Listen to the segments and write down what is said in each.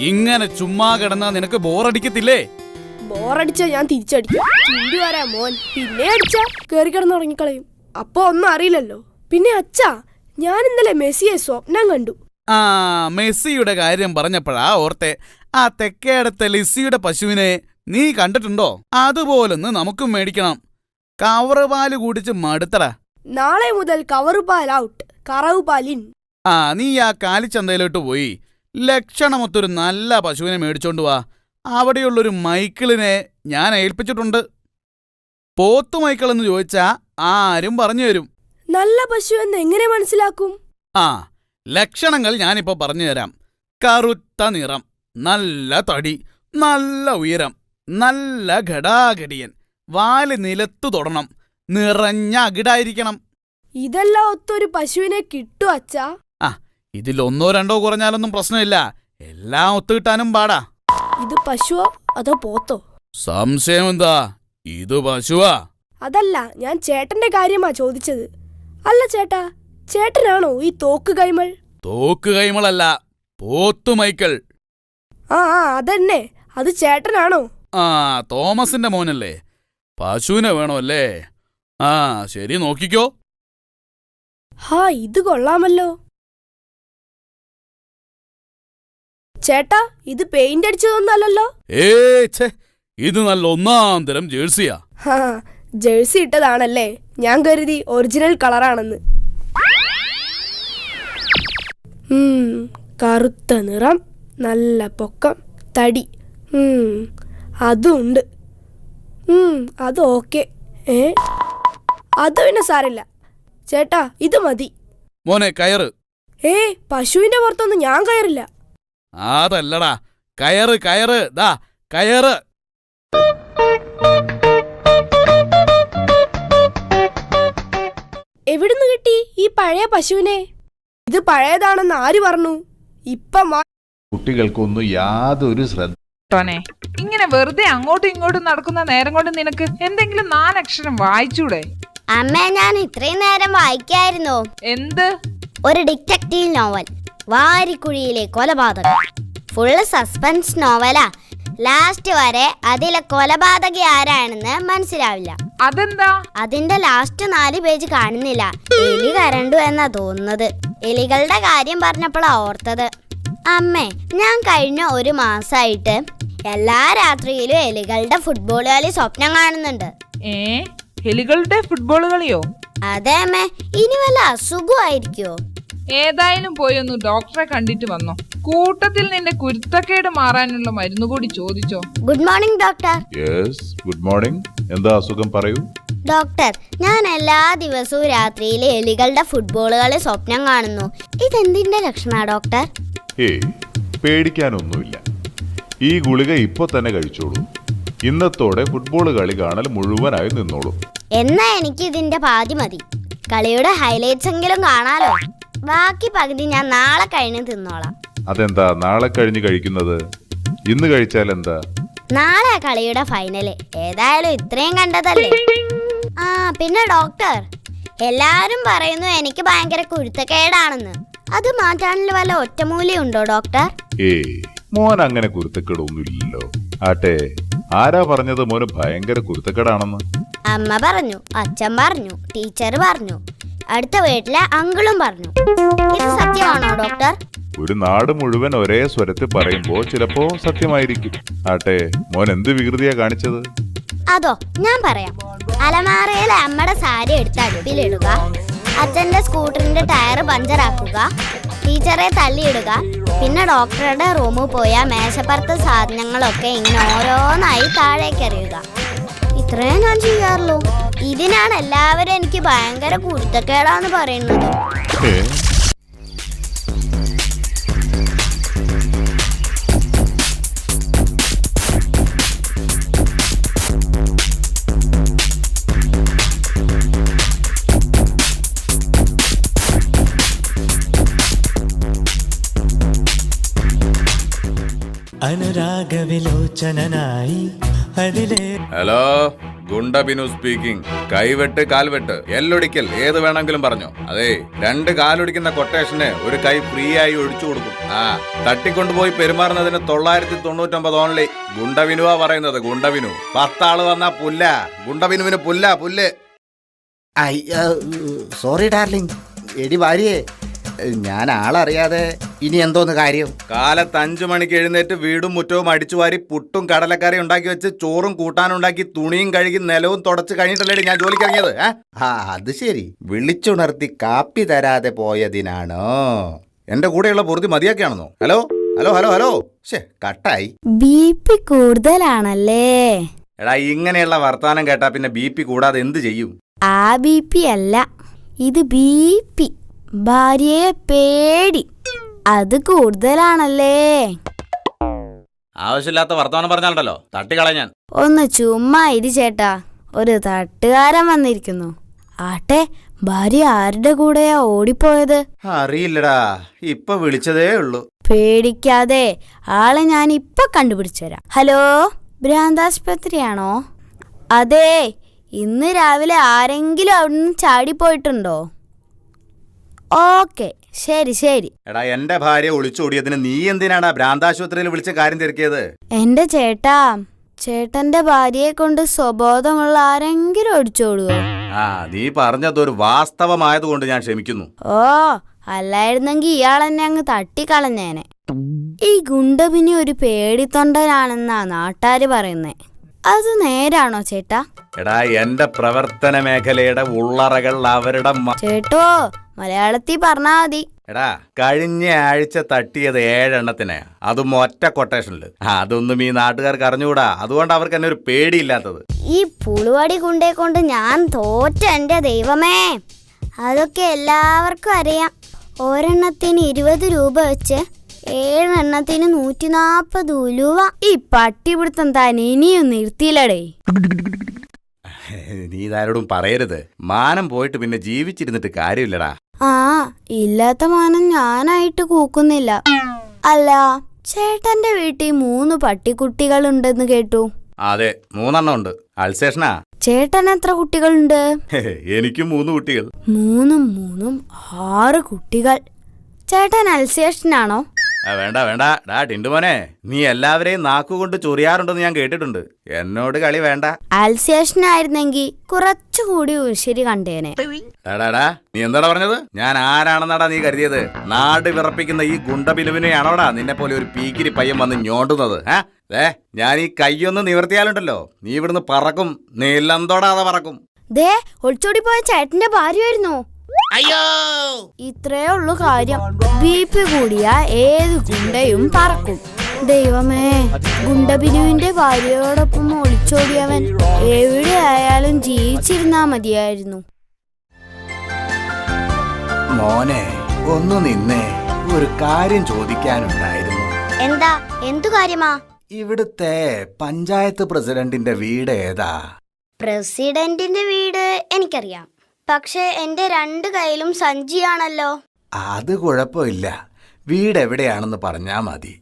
ഇങ്ങനെ ചുമ്മാ കിടന്നാ നിനക്ക് ബോറടിക്കത്തില്ലേ? ബോറടിച്ചാ ഞാൻ തിരിച്ചടിക്കും. ചിണ്ടി വരാ മോൻ. പിന്നെ അടിച്ചാ കേറി കിടന്നുറങ്ങിക്കളയും. അപ്പൊ ഒന്നും അറിയില്ലല്ലോ. പിന്നെ അച്ഛാ, ഞാൻ ഇന്നലെ മെസ്സിയെ സ്വപ്നം കണ്ടു. ആ, മെസ്സിയുടെ കാര്യം പറഞ്ഞപ്പോഴാ ഓർത്തെ. ആ തെക്കേടത്തെ ലിസിയുടെ പശുവിനെ നീ കണ്ടിട്ടുണ്ടോ? അതുപോലൊന്ന് നമുക്കും മേടിക്കണം. കവറുപാല് കുടിച്ച് മടുത്തടാ. നാളെ മുതൽ കവറുപാൽ ഔട്ട്, കറവുപാലിൻ. ആ, നീ ആ കാലിച്ചന്തയിലോട്ട് പോയി ലക്ഷണമൊത്തൊരു നല്ല പശുവിനെ മേടിച്ചോണ്ട് വാ. അവിടെയുള്ളൊരു മൈക്കിളിനെ ഞാൻ ഏൽപ്പിച്ചിട്ടുണ്ട്. പോത്തു മൈക്കിളെന്ന് ചോദിച്ചാ ആരും പറഞ്ഞു തരും. നല്ല പശു എന്ന് എങ്ങനെ മനസ്സിലാക്കും? ആ, ലക്ഷണങ്ങൾ ഞാനിപ്പോ പറഞ്ഞുതരാം. കറുത്ത നിറം, നല്ല തടി, നല്ല ഉയരം, നല്ല ഘടാഘടിയൻ, വാല് നിലത്തു തൊടണം, നിറഞ്ഞ അകിടായിരിക്കണം. ഇതെല്ലാം ഒത്തൊരു പശുവിനെ കിട്ടും അച്ഛാ? ആ, ഇതിലൊന്നോ രണ്ടോ കുറഞ്ഞാലൊന്നും പ്രശ്നമില്ല. എല്ലാം ഒത്തുകിട്ടാനും പാടാ. ഇത് പശുവോ അതോ പോത്തോ? സംശയം എന്താ? ഇത് പശുവാ. അതല്ല, ഞാൻ ചേട്ടന്റെ കാര്യമാ ചോദിച്ചത്. അല്ല ചേട്ടാ, ചേട്ടനാണോ ഈ തോക്ക് കൈമൾ? തോക്ക് കൈമളല്ല, പോത്തു മൈക്കിൾ. ആ അതന്നെ, അത് ചേട്ടനാണോ? ആ, തോമസിന്റെ മോനല്ലേ. പശുവിനെ വേണോ അല്ലേ? ആ, ശരി, നോക്കിക്കോ. ഹാ, ഇത് കൊള്ളാമല്ലോ. ചേട്ടാ, ഇത് പെയിന്റ് അടിച്ചതൊന്നല്ലോ? ഛേ, ഇത് നല്ല ഒന്നാം തരം ജേഴ്സിയാ. ഹാ, ജേഴ്സി ഇട്ടതാണല്ലേ. ഞാൻ കരുതി ഒറിജിനൽ കളറാണെന്ന്. കറുത്ത നിറം, നല്ല പൊക്കം, തടി. അതുണ്ട്. അത് ഓക്കെ. അത് പിന്നെ സാരില്ല. ചേട്ടാ, ഇത് മതി. മോനെ, കയറ്. പശുവിന്റെ പുറത്തൊന്നും ഞാൻ കയറില്ല. അതല്ലടാ, കയറ് കയറ്, ദാ കയറ്. എവിടുന്ന് കിട്ടി ഈ പഴയ പശുവിനെ? ഇത് പഴയതാണെന്ന് ആര് പറഞ്ഞു? ഇപ്പം കുട്ടികൾക്കൊന്നും യാതൊരു ശ്രദ്ധ. ഇങ്ങനെ വെറുതെ അങ്ങോട്ടും ഇങ്ങോട്ടും നടക്കുന്ന നേരം കൊണ്ട് നിനക്ക് എന്തെങ്കിലും 4 അക്ഷരം വായിച്ചൂടെ? അമ്മ, ഞാൻ ഇത്രയും നേരം വായിക്കായിരുന്നു. എന്ത്? ഒരു ഡിറ്റക്റ്റീവ് നോവൽ, വാരിക്കുഴിയിലെ കൊലപാതകം. Full suspense നോവലാ. ലാസ്റ്റ് വരെ അതിലെ കൊലപാതകി ആരാണെന്ന് മനസ്സിലാവില്ല. അതെന്താ? അതിന്റെ ലാസ്റ്റ് 4 പേജ് കാണുന്നില്ല. എലി കരണ്ടു എന്നാ തോന്നുന്നത്. എലികളുടെ കാര്യം പറഞ്ഞപ്പോഴാ ഓർത്തത്. അമ്മേ, ഞാൻ കഴിഞ്ഞ 1 മാസമായിട്ട് എല്ലാ രാത്രിയിലും എലികളുടെ ഫുട്ബോൾ കളി സ്വപ്നം കാണുന്നുണ്ട്. എലികളുടെ ഫുട്ബോൾ കളിയോ? അതെ അമ്മേ. ഇനി വല്ല അസുഖമായിരിക്കോ? ഏതായാലും പോയി ഒന്ന് ഡോക്ടറെ കണ്ടിട്ട് വന്നോ. കൂട്ടത്തിൽ നിന്റെ കുരുത്തക്കേട് മാറാനുള്ള മരുന്ന് കൂടി ചോദിച്ചോ. Good morning doctor. Yes, good morning. എന്താ അസുഖം, പറയൂ. ഡോക്ടർ, ഞാൻ എല്ലാ ദിവസവും രാത്രിയിൽ എലികളുടെ ഫുട്ബോൾ കളി സ്വപ്നം കാണുന്നു. ഇതെന്തിന്റെ ലക്ഷണാ ഡോക്ടർ? പേടിക്കാനൊന്നുമില്ല. ഈ ഗുളിക ഇപ്പൊ തന്നെ കഴിച്ചോളൂ. ഇന്നത്തോടെ ഫുട്ബോൾ കളി കാണൽ മുഴുവനായി നിന്നോളൂ. എന്നാ എനിക്ക് ഇതിന്റെ പാതി മതി. കളിയുടെ ഹൈലൈറ്റ്സ് എങ്കിലും കാണാലോ. ബാക്കി പകുതി ഞാൻ നാളെ കഴിഞ്ഞ് തിന്നോളാം. അതെന്താ നാളെ കഴിഞ്ഞ് കഴിക്കുന്നത്? ഇന്ന് കഴിച്ചാൽ എന്താ? നാളെ കളിയുടെ ഫൈനല്. ഏതായാലും ഇത്രയും കണ്ടതല്ലേ. ആ, പിന്നെ ഡോക്ടർ, എല്ലാരും പറയുന്നു എനിക്ക് ഭയങ്കര കുരുത്തക്കേടാണെന്ന്. അത് മാറ്റാനുള്ള വല്ല ഒറ്റമൂലിയുണ്ടോ ഡോക്ടർ? മോൻ അങ്ങനെ കുരുത്തക്കേടൊന്നുമില്ലല്ലോ. ആട്ടെ, ആരാ പറഞ്ഞത് മോന് ഭയങ്കര കുരുത്തക്കേടാണെന്ന്? അമ്മ പറഞ്ഞു, അച്ഛൻ പറഞ്ഞു, ടീച്ചർ പറഞ്ഞു, അടുത്ത വീട്ടിലെ അങ്കിളും പറഞ്ഞു. ഇത് സത്യമാണോ ഡോക്ടർ? ഒരു നാട് മുഴുവൻ ഒരേ സ്വരത്തിൽ പറയുമ്പോൾ ചിലപ്പോ സത്യമായിരിക്കും. ആട്ടെ, മോൻ എന്ത് വികൃതിയാ കാണിച്ചത്? അതോ, ഞാൻ പറയാം. അലമാറയിലെ അമ്മയുടെ സാരി എടുത്ത് അടുപ്പിലിടുക, അച്ഛന്റെ സ്കൂട്ടറിന്റെ ടയർ പഞ്ചറാക്കുക, ടീച്ചറെ തള്ളിയിടുക, പിന്നെ ഡോക്ടറുടെ റൂമിൽ പോയാൽ മേശപ്പുറത്തെ സാധനങ്ങളൊക്കെ ഇങ്ങനെ ഓരോന്നായി താഴേക്ക് എറിയുക. ഇത്രേ ഞാൻ ചെയ്യാറുള്ളൂ. ഇതിനാണ് എല്ലാവരും എനിക്ക് ഭയങ്കര കുരുത്തക്കേടാന്ന് പറയുന്നത്. അനുരാഗവിലോചനായി അതിലെ ഹലോ, ഗുണ്ടബിനു സ്പീക്കിംഗ്. കൈവെട്ട് കാൽവെട്ട് എല്ലൊടിക്കൽ ഏത് വേണമെങ്കിലും പറഞ്ഞോ. അതെ, 2 കാലൊടിക്കുന്ന കൊട്ടേഷന് ഒരു കൈ ഫ്രീ ആയി ഒഴിച്ചു കൊടുക്കും. തട്ടിക്കൊണ്ടുപോയി പെരുമാറുന്നതിന് 999 ഓൺലി. ഗുണ്ടബിനുവാ പറയുന്നത്, ഗുണ്ടബിനു. 10 ആള് വന്നാ പുല്ല. ഗുണ്ടബിനുവിന് പുല്ല്. Sorry darling. എടി ഭാര്യയെ, ഞാൻ ആളറിയാതെ ഇനി എന്തോന്ന് കാര്യം? കാലത്ത് 5 മണിക്ക് എഴുന്നേറ്റ് വീടും മുറ്റവും അടിച്ചുവാരി പുട്ടും കടലക്കറി ഉണ്ടാക്കി വെച്ച് ചോറും കൂട്ടാനുണ്ടാക്കി തുണിയും കഴുകി നിലവും തുടച്ച് കഴിഞ്ഞിട്ടല്ലേ ഞാൻ ജോലിക്കിറങ്ങിയത്? അത് ശരി. വിളിച്ചുണർത്തി കാപ്പി തരാതെ പോയതിനാണോ? എന്റെ കൂടെയുള്ള പൊറുതി മതിയാക്കിയാണെന്നോ? ഹലോ ഹലോ ഹലോ ഹലോ കട്ടായി. BP കൂടുതലാണല്ലേ? എടാ, ഇങ്ങനെയുള്ള വർത്താനം കേട്ടാ പിന്നെ BP കൂടാതെ എന്ത് ചെയ്യും? ആ BP അല്ല, ഇത് BP. ഭാര്യയെ പേടി, അത് കൂടുതലാണല്ലേ? ആവശ്യമില്ലാത്ത വർത്തമാനം പറഞ്ഞാലുണ്ടല്ലോ തട്ടിക്കളയാൻ. ഒന്ന് ചുമ്മാ ഇരി ചേട്ടാ, ഒരു തട്ടുകാരൻ വന്നിരിക്കുന്നു. ആട്ടെ, ഭാര്യ ആരുടെ കൂടെയാ ഓടിപ്പോയത്? അറിയില്ലടാ, ഇപ്പൊ വിളിച്ചതേ ഉള്ളൂ. പേടിക്കാതെ, ആളെ ഞാൻ ഇപ്പൊ കണ്ടുപിടിച്ചുതരാം. ഹലോ, ഭ്രാന്താസ്പത്രിയാണോ? അതെ, ഇന്ന് രാവിലെ ആരെങ്കിലും അവിടുന്ന് ചാടിപ്പോയിട്ടുണ്ടോ? ഓക്കെ, ശരി. എടാ, എന്റെ ഭാര്യ ഒളിച്ചോടിയതിന് നീ എന്തിനാടാ ഭ്രാന്താശുപത്രിയിൽ വിളിച്ച കാര്യം തിരക്കിയത്? എന്റെ ചേട്ടന്റെ ഭാര്യയെ കൊണ്ട് സ്വബോധമുള്ള ആരെങ്കിലും ഒടിച്ചോടുവോ? നീ പറഞ്ഞതൊരു വാസ്തവമായതുകൊണ്ട് ഞാൻ ക്ഷമിക്കുന്നു. ഓ, അല്ലായിരുന്നെങ്കി ഇയാളെന്നെ അങ്ങ് തട്ടിക്കളഞ്ഞേനെ. ഈ ഗുണ്ടബിനി ഒരു പേടിത്തൊണ്ടനാണെന്നാ നാട്ടാര് പറയുന്നേ. അത് നേരാണോ ചേട്ടാ? എടാ, എന്റെ പ്രവർത്തന മേഖലയുടെ ഉള്ളറകൾ അവരുടെ ചേട്ടോ, മലയാളത്തിൽ പറഞ്ഞാ മതി. എടാ, കഴിഞ്ഞ ആഴ്ച തട്ടിയത് 7 എണ്ണത്തിന്, അതും ഒറ്റ കൊട്ടേഷനില്. അതൊന്നും ഈ നാട്ടുകാർക്ക് അറിഞ്ഞുകൂടാ. അതുകൊണ്ട് അവർക്ക് എന്നെ ഒരു പേടിയില്ലാത്തത്. ഈ പുളുവടി കുണ്ടേ കൊണ്ട് ഞാൻ തോറ്റ എന്റെ ദൈവമേ. അതൊക്കെ എല്ലാവർക്കും അറിയാം. ഒരെണ്ണത്തിന് 20 രൂപ വെച്ച് 7 എണ്ണത്തിന് 140 ഉലുവ. ഈ പട്ടിപിടുത്തം താൻ ഇനിയും നിർത്തിയില്ലടേ. നീ ഇതാരോടും പറയരുത്. മാനം പോയിട്ട് പിന്നെ ജീവിച്ചിരുന്നിട്ട് കാര്യമില്ലടാ. ഇല്ലാത്ത മാനം ഞാനായിട്ട് കൂക്കുന്നില്ല. അല്ല, ചേട്ടന്റെ വീട്ടിൽ 3 പട്ടിക്കുട്ടികളുണ്ടെന്ന് കേട്ടു. അതെ, 3 എണ്ണം ഉണ്ട്. അൾസേഷനാ. ചേട്ടൻ എത്ര കുട്ടികളുണ്ട്? എനിക്കും 3 കുട്ടികൾ. 3 6 കുട്ടികൾ. ചേട്ടൻ അൽസേഷനാണോ? വേണ്ട ഡാ ടിൻഡുമോനെ, നീ എല്ലാവരെയും നാക്കുകൊണ്ട് ചൊറിയാറുണ്ടെന്ന് ഞാൻ കേട്ടിട്ടുണ്ട്. എന്നോട് കളി വേണ്ട. അൽസേഷനായിരുന്നെങ്കിൽ കുറച്ചുകൂടി ഉശിരി കണ്ടേനെ. ഡാ, നീ എന്താടാ പറഞ്ഞത്? ഞാൻ ആരാണെന്നാടാ നീ കരുതിയത്? നാട് വിറപ്പിക്കുന്ന ഈ ഗുണ്ടബിനുവിനെയാണോടാ നിന്നെ പോലെ ഒരു പീക്കിരി പയ്യൻ വന്ന് ഞോണ്ടുന്നത്? ഞാൻ ഈ കയ്യൊന്ന് നിവർത്തിയാലുണ്ടല്ലോ, നീ ഇവിടുന്ന് പറക്കും. നീലന്തോടാതെ പറക്കും. ദേ, ഒളിച്ചോടി പോയ ചേട്ടന്റെ ഭാര്യയായിരുന്നു. അയ്യോ, ഇത്രേ ഉള്ളു കാര്യം. BP കൂടിയ ഏത് ഗുണ്ടയും പറക്കും. ദൈവമേ, ഗുണ്ടബിനുവിന്റെ ഭാര്യയോടൊപ്പം ഒളിച്ചോടിയവൻ എവിടെയായാലും ജീവിച്ചിരുന്നാ മതിയായിരുന്നു. മോനെ, ഒന്ന് നിന്നേ, ഒരു കാര്യം ചോദിക്കാനുണ്ടായിരുന്നു. എന്താ? എന്തു കാര്യമാ? ഇവിടുത്തെ പഞ്ചായത്ത് പ്രസിഡന്റിന്റെ വീട് ഏതാ? പ്രസിഡന്റിന്റെ വീട് എനിക്കറിയാം, പക്ഷെ എന്റെ 2 കൈയിലും സഞ്ചിയാണല്ലോ. അത് കുഴപ്പമില്ല, വീട് എവിടെയാണെന്ന് പറഞ്ഞാ മതി.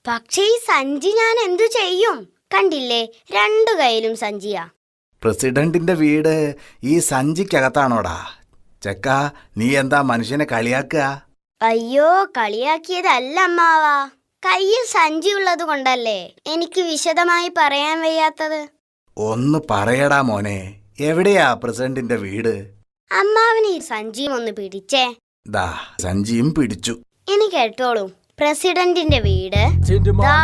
പക്ഷേ ഈ സഞ്ചി ഞാൻ എന്തു ചെയ്യും? കണ്ടില്ലേ, 2 കൈയിലും സഞ്ചിയാ. പ്രസിഡന്റിന്റെ വീട് ഈ സഞ്ചിക്കകത്താണോടാ? ചെക്ക, നീ എന്താ മനുഷ്യനെ കളിയാക്കുക? അയ്യോ, കളിയാക്കിയതല്ല അമ്മാവാ. കയ്യിൽ സഞ്ചി ഉള്ളത് കൊണ്ടല്ലേ എനിക്ക് വിശദമായി പറയാൻ വയ്യാത്തത്. ഒന്ന് പറയടാ മോനെ, എവിടെയാ പ്രസിഡന്റിന്റെ വീട്? അമ്മാവന് ഈ സഞ്ചിയും ഒന്ന് പിടിച്ചേ. ദാ, സഞ്ചിയും പിടിച്ചു. ഇനി കേട്ടോളൂ, പ്രസിഡന്റിന്റെ വീട് ദാ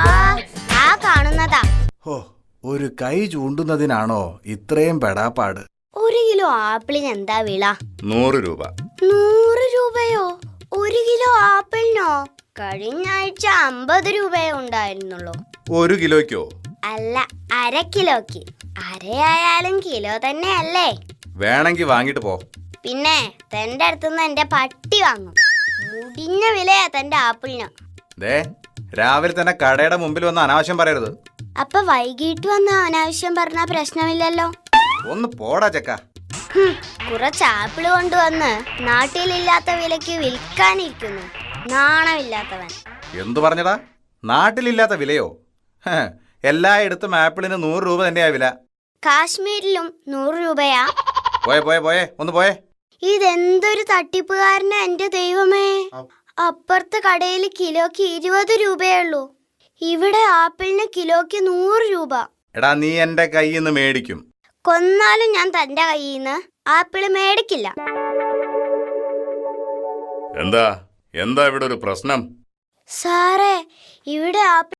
ആ കാണുന്നതാ. ഹോ, ഒരു കൈ ചൂണ്ടുന്നതിനാണോ ഇത്രയും പെടാപ്പാട്? 1 കിലോ ആപ്പിളിന് എന്താ വില? 100 രൂപ. 100 രൂപയോ? 1 കിലോ ആപ്പിളിനോ? കഴിഞ്ഞ ആഴ്ച 50 രൂപയേ ഉണ്ടായിരുന്നുള്ളൂ. 1 കിലോയ്ക്കോ? അല്ല, 1/2 കിലോക്ക്. അരയായാലും കിലോ തന്നെ അല്ലേ? വേണമെങ്കിൽ വാങ്ങിട്ട് പോ. പിന്നെ തന്റെ അടുത്തുനിന്ന് എന്റെ പട്ടി വാങ്ങും. മുടിഞ്ഞ വിലയാ തന്റെ ആപ്പിളിന്. ദേ, രാവിലെ തന്നെ കടയുടെ മുമ്പിൽ വന്ന് അനാവശ്യം പറയരുത്. അപ്പൊ വൈകിട്ട് വന്ന് അനാവശ്യം പറഞ്ഞാ പ്രശ്നമില്ലല്ലോ. ഒന്ന് പോടാ ചെക്ക. കുറച്ച് ആപ്പിള് കൊണ്ടുവന്ന് നാട്ടിലില്ലാത്ത വിലക്ക് വിൽക്കാനിരിക്കുന്നു. നാണമില്ലാത്തവൻ. എന്തു പറഞ്ഞടാ? നാട്ടിലില്ലാത്ത വിലയോ? എല്ലായിടത്തും ആപ്പിളിന് 100 രൂപ തന്നെയാ വില. കാശ്മീരിലും 100 രൂപയാ. പോയേ ഒന്ന് പോയേ. ഇതെന്തൊരു തട്ടിപ്പുകാരനാ എന്റെ ദൈവമേ. അപ്പുറത്തെ കടയിൽ കിലോക്ക് 20 രൂപയേ ഉള്ളൂ. ഇവിടെ ആപ്പിളിന് കിലോക്ക് 100 രൂപ. എടാ നീ എന്റെ കയ്യിൽ നിന്ന് മേടിക്കും. കൊന്നാലും ഞാൻ തന്റെ കയ്യിൽ നിന്ന് ആപ്പിള് മേടിക്കില്ല. എന്താ ഇവിടെ ഒരു പ്രശ്നം? സാറേ, ഇവിടെ ആപ്പിൾ